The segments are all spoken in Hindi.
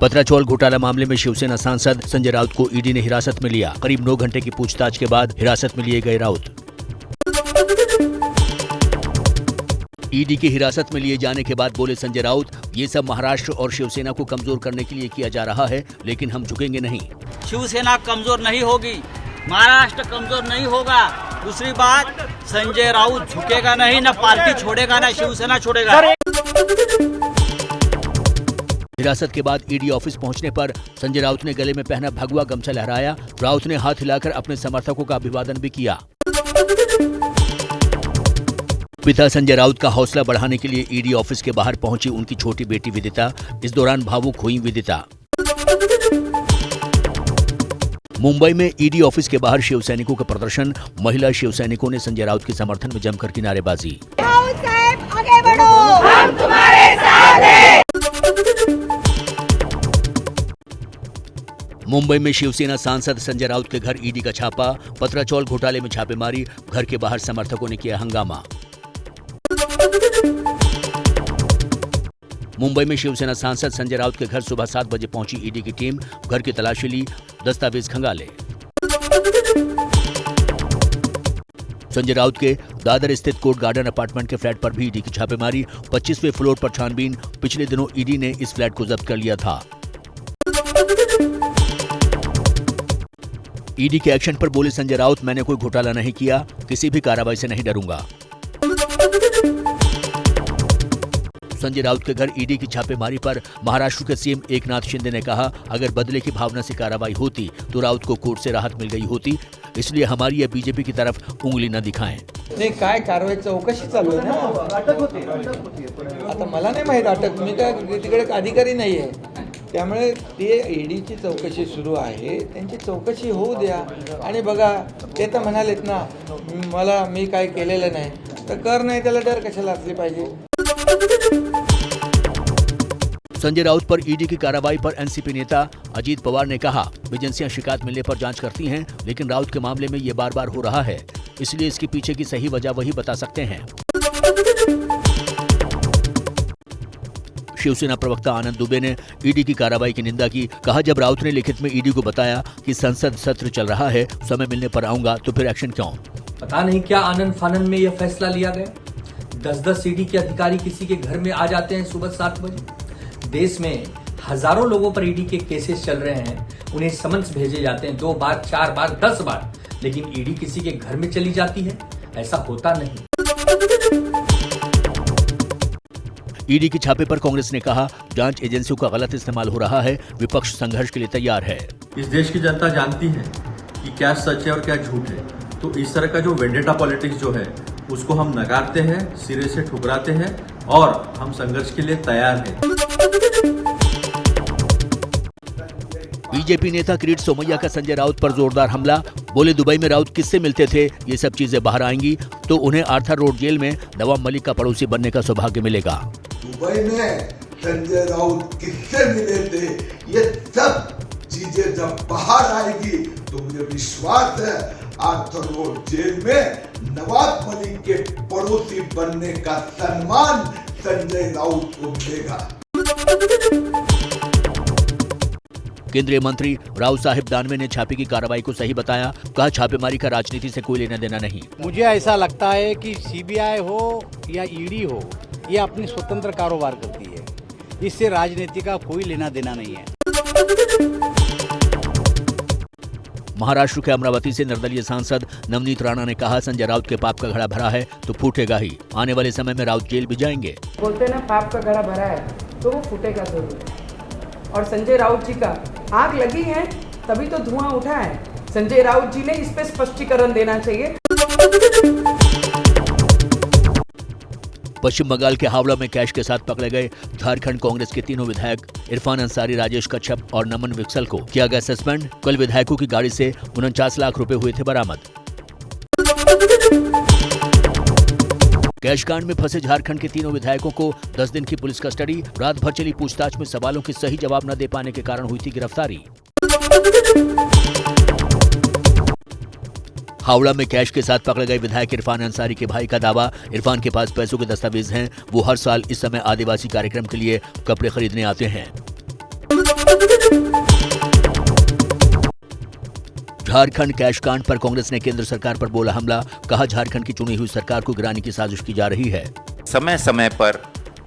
पत्राचौल घोटाला मामले में शिवसेना सांसद संजय राउत को ईडी ने हिरासत में लिया। करीब 9 घंटे की पूछताछ के बाद हिरासत में लिए गए राउत। ईडी की हिरासत में लिए जाने के बाद बोले संजय राउत, ये सब महाराष्ट्र और शिवसेना को कमजोर करने के लिए किया जा रहा है, लेकिन हम झुकेंगे नहीं। शिवसेना कमजोर नहीं होगी, महाराष्ट्र कमजोर नहीं होगा। दूसरी बात, संजय राउत झुकेगा नहीं, न पार्टी छोड़ेगा, न शिवसेना छोड़ेगा। हिरासत के बाद ईडी ऑफिस पहुंचने पर संजय राउत ने गले में पहना भगवा गमछा लहराया। राउत ने हाथ हिलाकर अपने समर्थकों का अभिवादन भी किया। पिता संजय राउत का हौसला बढ़ाने के लिए ईडी ऑफिस के बाहर पहुंची उनकी छोटी बेटी विदिता। इस दौरान भावुक हुई विदिता। मुंबई में ईडी ऑफिस के बाहर शिव सैनिकों का प्रदर्शन। महिला शिव सैनिकों ने संजय राउत के समर्थन में जमकर की नारेबाजी। आगे बढ़ो, हम तुम्हारे साथ हैं। मुंबई में शिवसेना सांसद संजय राउत के घर ईडी का छापा। पत्राचौल घोटाले में छापेमारी। घर के बाहर समर्थकों ने किया हंगामा। मुंबई में शिवसेना सांसद संजय राउत के घर सुबह 7 बजे पहुंची ईडी की टीम। घर की तलाशी ली, दस्तावेज खंगाले। संजय राउत के दादर स्थित कोर्ट गार्डन अपार्टमेंट के फ्लैट पर भी ईडी की छापेमारी। 25वें फ्लोर पर छानबीन। पिछले दिनों ईडी ने इस फ्लैट को जब्त कर लिया था। ईडी के एक्शन पर बोले संजय राउत, मैंने कोई घोटाला नहीं किया, किसी भी कार्रवाई से नहीं डरूंगा। संजय राउत के घर ईडी की छापेमारी पर महाराष्ट्र के सीएम एकनाथ शिंदे ने कहा, अगर बदले की भावना से कार्रवाई होती तो राउत को कोर्ट से राहत मिल गई होती, इसलिए हमारी या बीजेपी की तरफ उंगली न दिखाएं। नाही, काय कारवाई चौकशी चालू आहे ना, अटक होती। आता मला नाही माहित अटक, मी काय तिकडे अधिकारी नाही आहे, त्यामुळे ते ईडीची चौकशी सुरू आहे, त्यांची चौकशी होऊ द्या आणि बघा, ते तर म्हणालेत ना, मी काय केलेलं नाही, तर कर नाही, त्याला डर कशाला असली पाहिजे। संजय राउत पर ईडी की कार्रवाई पर एनसीपी नेता अजीत पवार ने कहा, एजेंसियां शिकायत मिलने पर जांच करती हैं, लेकिन राउत के मामले में ये बार बार हो रहा है, इसलिए इसके पीछे की सही वजह वही बता सकते हैं। शिवसेना प्रवक्ता आनंद दुबे ने ईडी की कार्रवाई की निंदा की। कहा, जब राउत ने लिखित में ईडी को बताया कि संसद सत्र चल रहा है, समय मिलने पर आऊंगा, तो फिर एक्शन क्यों? पता नहीं क्या आनंद फानंद में यह फैसला लिया गया। 10-10 ईडी के अधिकारी किसी के घर में आ जाते हैं सुबह 7 बजे। देश में हजारों लोगों पर ईडी के केसेस चल रहे हैं, उन्हें समन्स भेजे जाते हैं 2 बार, 4 बार, 10 बार, लेकिन ईडी किसी के घर में चली जाती है, ऐसा होता नहीं। ईडी के छापे पर कांग्रेस ने कहा, जांच एजेंसियों का गलत इस्तेमाल हो रहा है, विपक्ष संघर्ष के लिए तैयार है। इस देश की जनता जानती है कि क्या सच है और क्या झूठ है, तो इस तरह का जो वेंडेटा पॉलिटिक्स जो है उसको हम नकारते हैं, सिरे से ठुकराते हैं और हम संघर्ष के लिए तैयार हैं। बीजेपी नेता किरीट सोमैया का संजय राउत पर जोरदार हमला। बोले, दुबई में राउत किससे मिलते थे, ये सब चीजें बाहर आएंगी तो उन्हें आर्थर रोड जेल में नवाब मलिक का पड़ोसी बनने का सौभाग्य मिलेगा। दुबई में संजय राउत किससे मिले थे, ये सब चीजें जब बाहर आएगी तो मुझे विश्वास है आर्थर रोड जेल में नवाब मलिक के पड़ोसी बनने का सम्मान संजय राउत को मिलेगा। केंद्रीय मंत्री राव साहिब दानवे ने छापे की कार्रवाई को सही बताया। कहा, छापेमारी का राजनीति से कोई लेना देना नहीं। मुझे ऐसा लगता है कि सीबीआई हो या ईडी हो, ये अपनी स्वतंत्र कारोबार करती है, इससे राजनीति का कोई लेना देना नहीं है। महाराष्ट्र के अमरावती से निर्दलीय सांसद नवनीत राणा ने कहा, संजय राउत के पाप का घड़ा भरा है तो फूटेगा ही। आने वाले समय में राउत जेल भी जाएंगे। बोलते ना, पाप का घड़ा भरा है तो वो फूटेगा जरूर। और संजय राउत जी का आग लगी है तभी तो धुआं उठा है। संजय राउत जी ने इस पे स्पष्टीकरण देना चाहिए। पश्चिम बंगाल के हावड़ा में कैश के साथ पकड़े गए झारखंड कांग्रेस के तीनों विधायक इरफान अंसारी, राजेश कच्छप और नमन विक्सल को किया गया सस्पेंड। कल विधायकों की गाड़ी से 49 लाख रुपए हुए थे बरामद। कैश कांड में फंसे झारखंड के तीनों विधायकों को 10 दिन की पुलिस कस्टडी। रात भर चली पूछताछ में सवालों के सही जवाब न दे पाने के कारण हुई थी गिरफ्तारी। हावड़ा में कैश के साथ पकड़े गए विधायक इरफान अंसारी के भाई का दावा, इरफान के पास पैसों के दस्तावेज हैं। वो हर साल इस समय आदिवासी कार्यक्रम के लिए कपड़े खरीदने आते हैं। झारखंड कैश कांड पर कांग्रेस ने केंद्र सरकार पर बोला हमला। कहा झारखंड की चुनी हुई सरकार को गिराने की साजिश की जा रही है। समय समय पर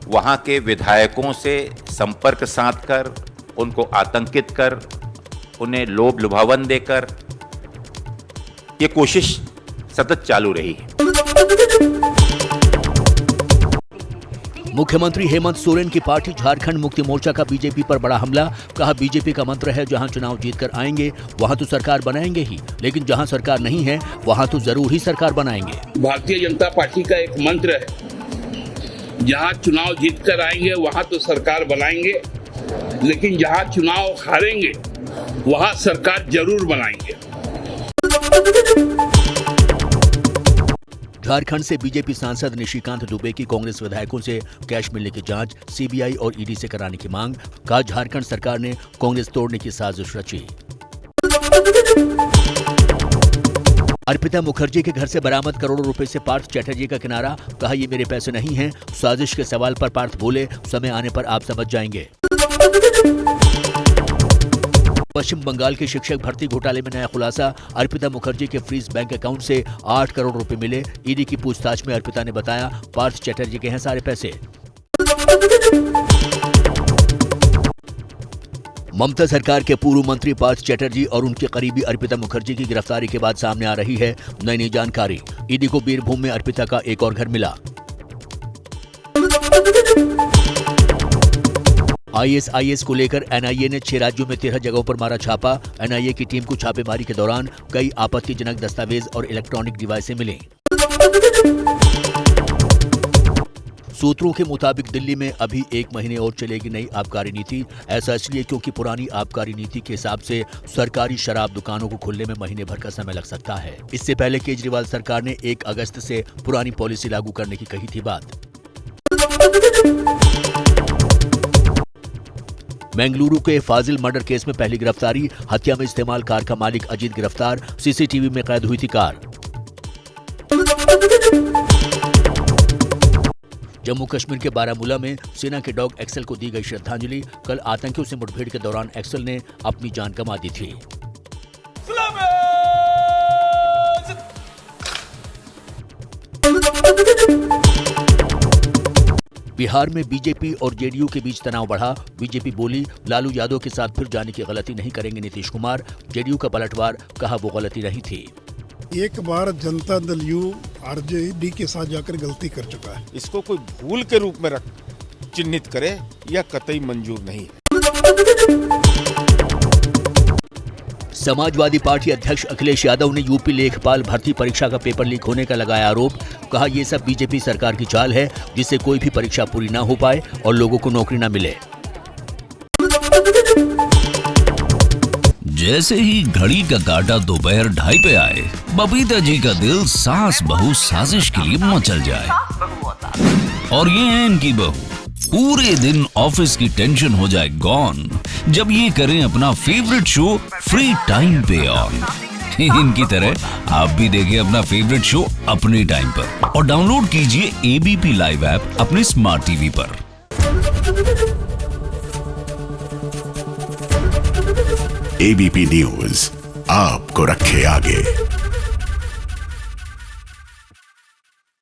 वहां के विधायकों से संपर्क साधकर उनको आतंकित कर, उन्हें लोभ लुभावन देकर ये कोशिश सतत चालू रही है। मुख्यमंत्री हेमंत सोरेन की पार्टी झारखंड मुक्ति मोर्चा का बीजेपी पर बड़ा हमला। कहा बीजेपी का मंत्र है जहां चुनाव जीतकर आएंगे वहां तो सरकार बनाएंगे ही, लेकिन जहां सरकार नहीं है वहां तो जरूर ही सरकार बनाएंगे। भारतीय जनता पार्टी का एक मंत्र है, जहां चुनाव जीतकर आएंगे वहां तो सरकार बनाएंगे, लेकिन जहां चुनाव हारेंगे वहां सरकार जरूर बनाएंगे। झारखंड से बीजेपी सांसद निशिकांत दुबे की कांग्रेस विधायकों से कैश मिलने की जांच सीबीआई और ईडी से कराने की मांग। कहा झारखंड सरकार ने कांग्रेस तोड़ने की साजिश रची। अर्पिता मुखर्जी के घर से बरामद करोड़ों रुपए से पार्थ चैटर्जी का किनारा। कहा ये मेरे पैसे नहीं हैं। साजिश के सवाल पर पार्थ बोले समय आने पर आप समझ जाएंगे। पश्चिम बंगाल के शिक्षक भर्ती घोटाले में नया खुलासा। अर्पिता मुखर्जी के फ्रीज बैंक अकाउंट से 8 करोड़ रुपए मिले। ईडी की पूछताछ में अर्पिता ने बताया पार्थ चैटर्जी के हैं सारे पैसे। ममता सरकार के पूर्व मंत्री पार्थ चैटर्जी और उनके करीबी अर्पिता मुखर्जी की गिरफ्तारी के बाद सामने आ रही है नई जानकारी। ईडी को बीरभूम में अर्पिता का एक और घर मिला। आईएसआईएस को लेकर एनआईए ने 6 राज्यों में 13 जगहों पर मारा छापा। एनआईए की टीम को छापेमारी के दौरान कई आपत्तिजनक दस्तावेज और इलेक्ट्रॉनिक डिवाइसें मिली। सूत्रों के मुताबिक दिल्ली में अभी 1 महीने और चलेगी नई आबकारी नीति। ऐसा इसलिए क्योंकि पुरानी आबकारी नीति के हिसाब से सरकारी शराब दुकानों को खुलने में महीने भर का समय लग सकता है। इससे पहले केजरीवाल सरकार ने 1 अगस्त से पुरानी पॉलिसी लागू करने की कही थी बात। बेंगलुरु के फाजिल मर्डर केस में पहली गिरफ्तारी। हत्या में इस्तेमाल कार का मालिक अजीत गिरफ्तार। सीसीटीवी में कैद हुई थी कार। जम्मू कश्मीर के बारामूला में सेना के डॉग एक्सेल को दी गई श्रद्धांजलि। कल आतंकियों से मुठभेड़ के दौरान एक्सेल ने अपनी जान गंवा दी थी। बिहार में बीजेपी और जेडीयू के बीच तनाव बढ़ा। बीजेपी बोली लालू यादव के साथ फिर जाने की गलती नहीं करेंगे नीतीश कुमार। जेडीयू का पलटवार, कहा वो गलती नहीं थी। एक बार जनता दल यू आरजेडी के साथ जाकर गलती कर चुका है। इसको कोई भूल के रूप में चिन्हित करे यह कतई मंजूर नहीं है। समाजवादी पार्टी अध्यक्ष अखिलेश यादव ने यूपी लेखपाल भर्ती परीक्षा का पेपर लीक होने का लगाया आरोप। कहा यह सब बीजेपी सरकार की चाल है जिससे कोई भी परीक्षा पूरी ना हो पाए और लोगों को नौकरी ना मिले। जैसे ही घड़ी का काटा दोपहर 2:30 पे आए, बबीता जी का दिल सास बहू साजिश के लिए मचल जाए। और ये है इनकी बहू, पूरे दिन ऑफिस की टेंशन हो जाए गॉन जब ये करें अपना फेवरेट शो फ्री टाइम पे ऑन। इनकी तरह आप भी देखें अपना फेवरेट शो अपने टाइम पर और डाउनलोड कीजिए एबीपी लाइव ऐप अपने स्मार्ट टीवी पर। एबीपी न्यूज आपको रखे आगे।